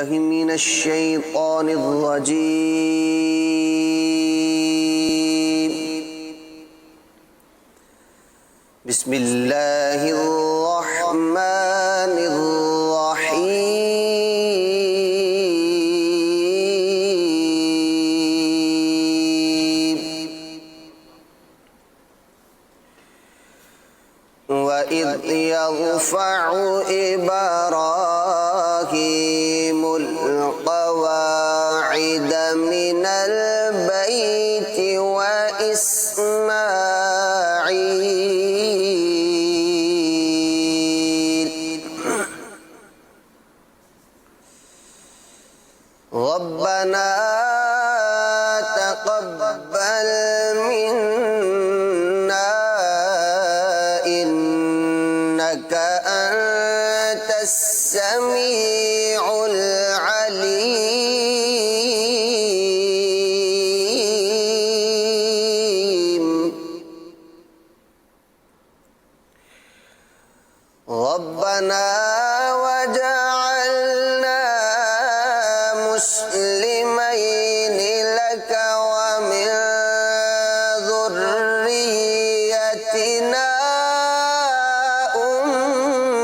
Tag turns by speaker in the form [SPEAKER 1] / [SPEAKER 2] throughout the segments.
[SPEAKER 1] بالله من الشيطان الرجيم. بسم الله الرحمن الرحيم. وإذ يرفع إبراهيم القواعد من البيت وإسماعيل ربنا تقبل منا إنك أنت السميع العليم. ربنا وجعلنا مسلمين لك ومن ذريتنا أمة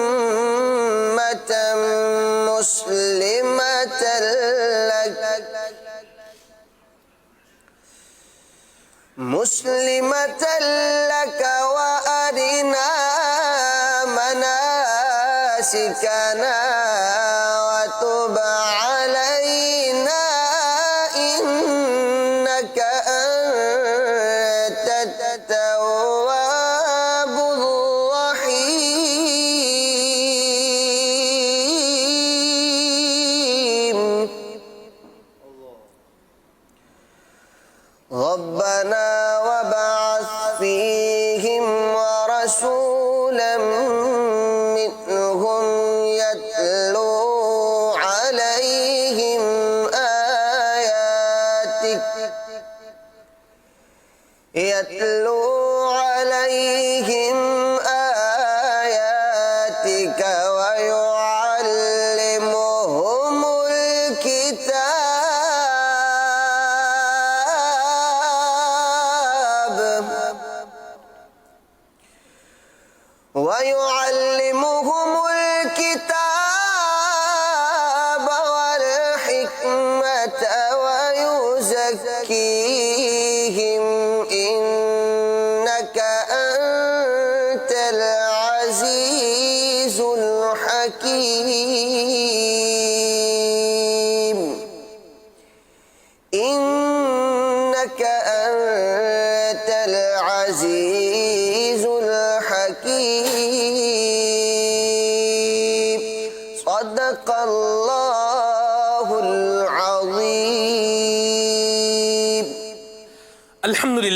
[SPEAKER 1] مسلمة لك وأرنا مناسكنا وتب علينا إنك أنت التواب الرحيم. ربنا وابعث فيهم رسولا منهم يتلو عليهم آياتك ويعلمهم الكتاب والحكمة ويزكيهم إنك أنت العزيز الحكيم. إنك أنت العزيز الحكيم. صدق الله العظيم.
[SPEAKER 2] الحمد لله.